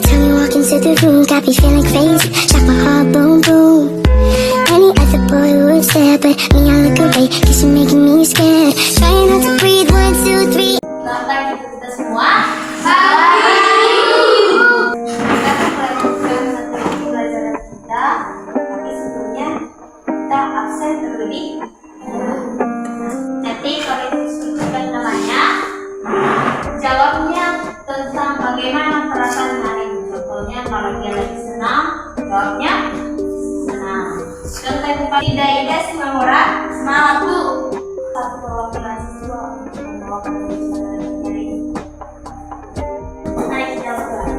time you walk into the room, got me feeling crazy, like my heart boom boom. Any other boy would stare, but me I look away, cause you're making me scared. Trying not to breathe, 1, 2, 3. Selamat pagi kita semua. Pagi. Kita akan melanjutkan materi pelajaran kita, tapi sebelumnya kita absen terlebih. Nanti kalau disebutkan namanya, jawabnya tentang bagaimana perasaan hari ini. Contohnya kalau dia lagi senang, jawabnya senang. Contoh Bupati Ida Simamora, semangat Bu. Satu perwakilan siswa untuk membawakan tulisan hari ini. Mari kita mulai.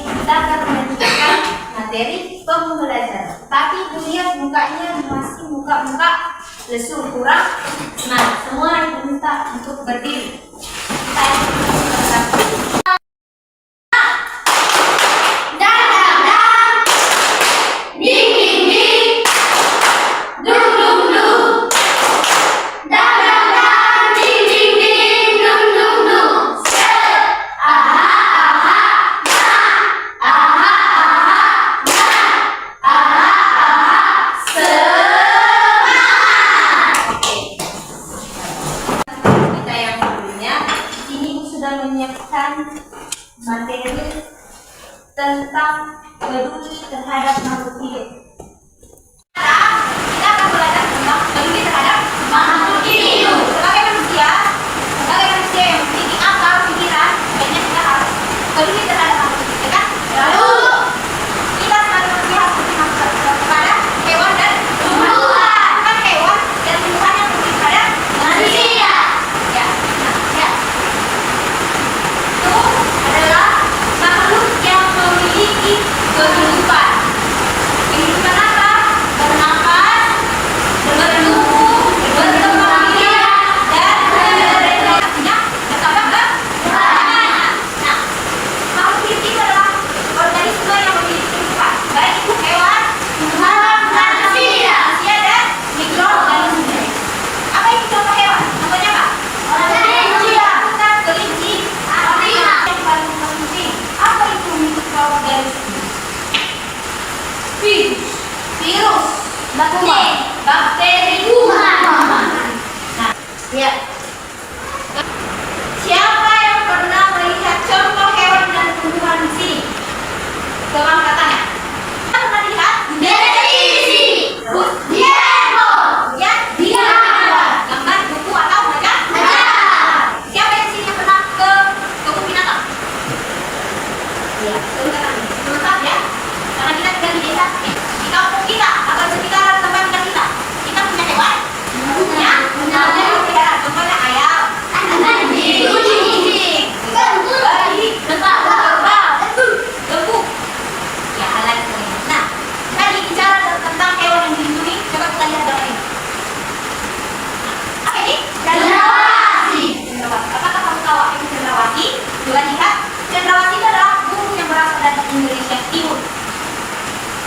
Kita akan melanjutkan materi pembelajaran. Tapi dilihat mukanya masih muka-muka lesu kurang. Nah, semua diminta untuk berdiri. Kita menyiapkan materi tentang peduli terhadap makhluk hidup. Kita akan belajar tentang peduli terhadap makhluk hidup. Sebagai manusia yang memiliki akal, pikiran, kayaknya kita harus peduli terhadap makhluk hidup, kan? Lalu kita sebagai manusia harus peduli kepada hewan dan tumbuhan. Bukan hewan dan tumbuhan yang peduli kepada manusia. Adalah makhluk yang memiliki kehidupan. Kehidupan apa? Bernapas, bertumbuh, berkembang biak, dan berinteraksinya bersama bersama. Nah, makhluk hidup itu adalah organisme yang memiliki kehidupan, baik itu hewan, tumbuhan, manusia, dan mikroorganisme. Apa itu contoh hewan? Contohnya apa? Kelinci. Yang paling penting, apa itu mikroorganisme? Virus, bakteri, kuman. Nah, lihat. Siapa yang pernah melihat contoh hewan dan tumbuhan di sini? Tolong katanya. Kita pernah lihat? Televisi. Di handphone. Ya, di gambar buku atau majalah. Siapa yang sini yang pernah ke kebun binatang? Ya, betul kan? Lengkap ya. Karena kita tinggal di desa, di kampung kita atau sekitaran tempat tinggal kita. Kita punya hewan, punya peliharaan. Contohnya ayam, kucing, babi, lembu. Ya, hal lain sebagainya. Nah, tadi bicara tentang hewan yang dilindungi. Coba kita lihat gambar ini. Apa ini? Cendrawasih. Apakah kamu tahu apa itu cendrawasih? Coba lihat. Cendrawasih itu adalah burung yang berasal dari Indonesia Timur.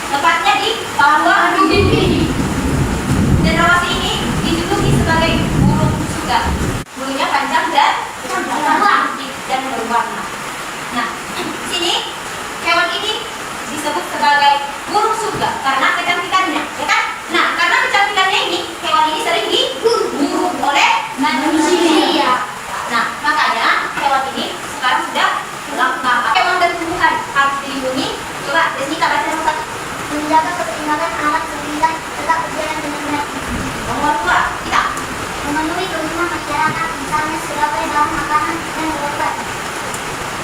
Tepatnya di Papua Nugini. Cendrawasih ini dijuluki sebagai burung surga. Bulunya panjang dan cantik dan berwarna. Nah, di sini hewan ini disebut sebagai burung surga karena kecantikannya, ya kan? Nah, karena kecantikannya ini, hewan ini sering diburu oleh manusia. Nah, makanya hewan ini sekarang sudah lengkap. Hewan dan tumbuhan harus dilindungi. Coba kita baca satu. Menjaga keseimbangan alam semesta tetap berjalan dengan benar. Nomor 2, kita Memenuhi kebutuhan masyarakat, misalnya sebagai bahan makanan dan obat.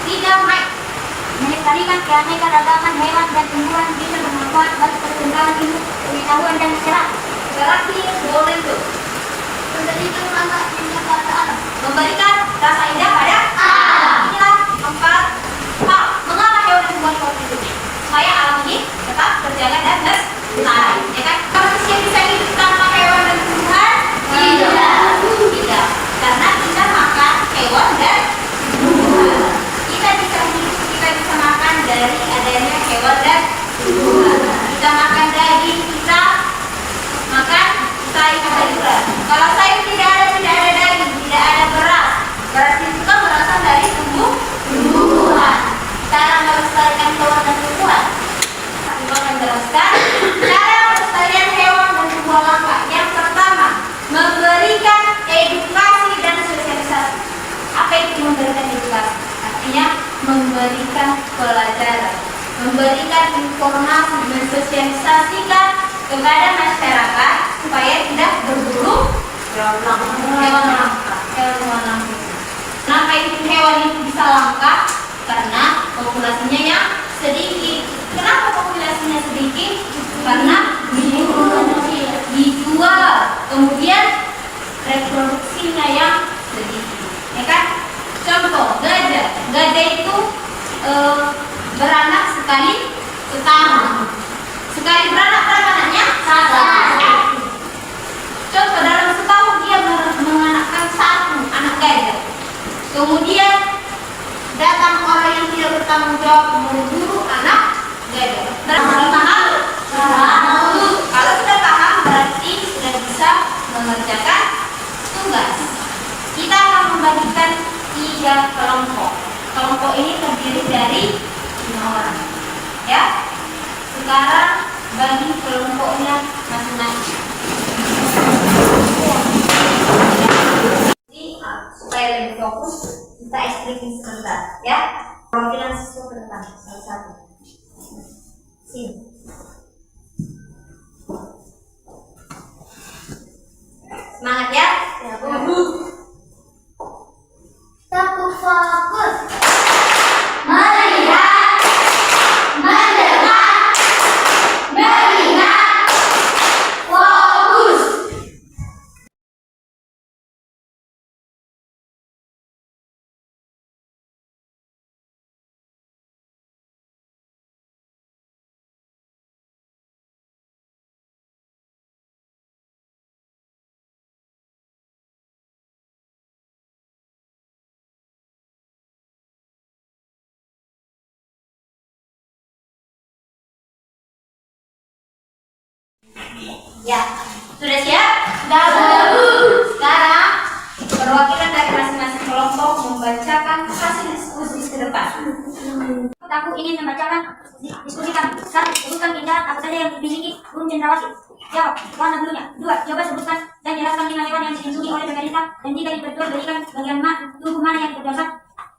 3, Mike. Melestarikan keanekaragaman hewan dan tumbuhan bisa bermanfaat bagi perkembangan ilmu, pengetahuan dan masyarakat. Terakhir, boleh tuh Memberikan manfaat pada alam. memberikan rasa indah pada alam. Inilah 4 hal mengapa hewan dan tumbuhan harus dilindungi, supaya alam ini tetap berjalan dan lestari, ya kan? Manusia bisa hidup tanpa hewan dan tumbuhan? Tidak, karena kita makan hewan dan tumbuhan. Kita bisa hidup, kita bisa makan dari adanya hewan dan tumbuhan. Kita makan daging, kita makan sayur-sayuran. Kalau sayur tidak ada daging, tidak memberikan pelajaran, memberikan informasi, mensosialisasikan kepada masyarakat supaya tidak berburu hewan langka. Kenapa itu hewan itu bisa langka? Karena populasinya yang sedikit. Kenapa populasinya sedikit? Karena dijual, kemudian reproduksinya yang sedikit, ya kan? Contoh gajah, gajah itu beranak sekali setahun. Sekali beranak berapa anaknya? Satu. Contoh dalam setahun dia menganakkan satu anak gajah. Kemudian datang orang yang tidak bertanggung jawab memburu anak gajah. Paham? Kalau sudah paham berarti sudah bisa mengerjakan tugas. Kita akan membagikan 3 kelompok. Kelompok ini terdiri dari 5 orang. Ya. Sekarang bagi kelompoknya masing-masing. Supaya lebih fokus, kita explain sebentar, ya. Perwakilan siswa ke depan, salah satu. Sini. Semangat ya. Satu fokus. Melihat, mendengar, mengingat, fokus. Ya, sudah siap? Sudah. Sekarang perwakilan dari masing-masing kelompok membacakan hasil diskusi ke depan. Aku ingin membacakan diskusikan. 1. Sebutkan keindahan apa saja yang dimiliki burung cendrawasih. Jawab. Warna bulunya. 2. Coba sebutkan dan jelaskan 5 hewan yang dilindungi oleh pemerintah. Dan 3. Diperjualbelikan bagian tubuh mana yang diperjualkan.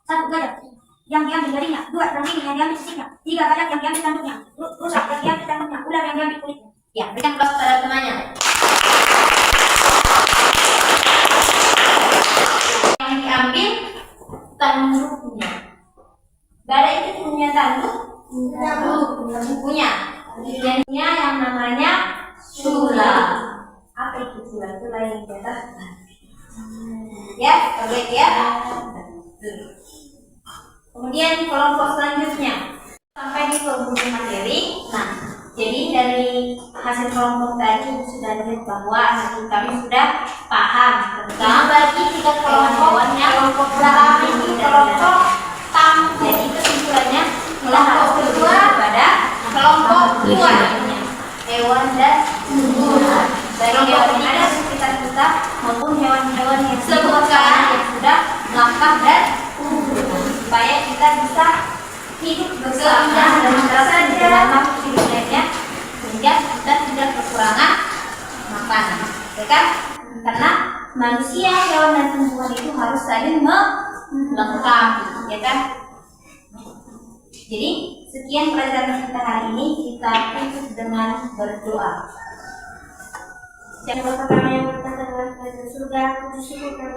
1. Gajah yang diambil darinya. 2. Ranting yang diambil sisiknya. 3. Badak yang diambil tanduknya. Rusa yang diambil tanduknya. Ular yang diambil kulitnya. Ya, berikan kelas pada temannya. Yang diambil tanduknya. Badak itu punya tanduk? Punya. Jenisnya yang namanya sula. Apa itu sula? Sula yang di atas. Ya, terbaik ya. Kemudian kelompok selanjutnya sampai di pemburu materi. Nah, jadi dari hasil kelompok tadi sudah lihat bahwa kami sudah paham tentang bagi 3 kelompoknya. Kelompok pertama ini kelompok tamu. Jadi kesimpulannya kelompok kedua kepada kelompok 2 hewan dan tumbuhan. Dari hewan yang ada di sekitar kita maupun hewan-hewan yang sebutkan yang sudah langka dan supaya kita bisa hidup bersama dan merasa di dalam hidup lainnya sehingga kita tidak kekurangan makanan, ya kan? Karena manusia, hewan dan tumbuhan itu harus saling melengkapi, ya kan? Jadi sekian pelajaran kita hari ini, kita tutup dengan berdoa. Yang pertama yang berkata surga, bersyukur.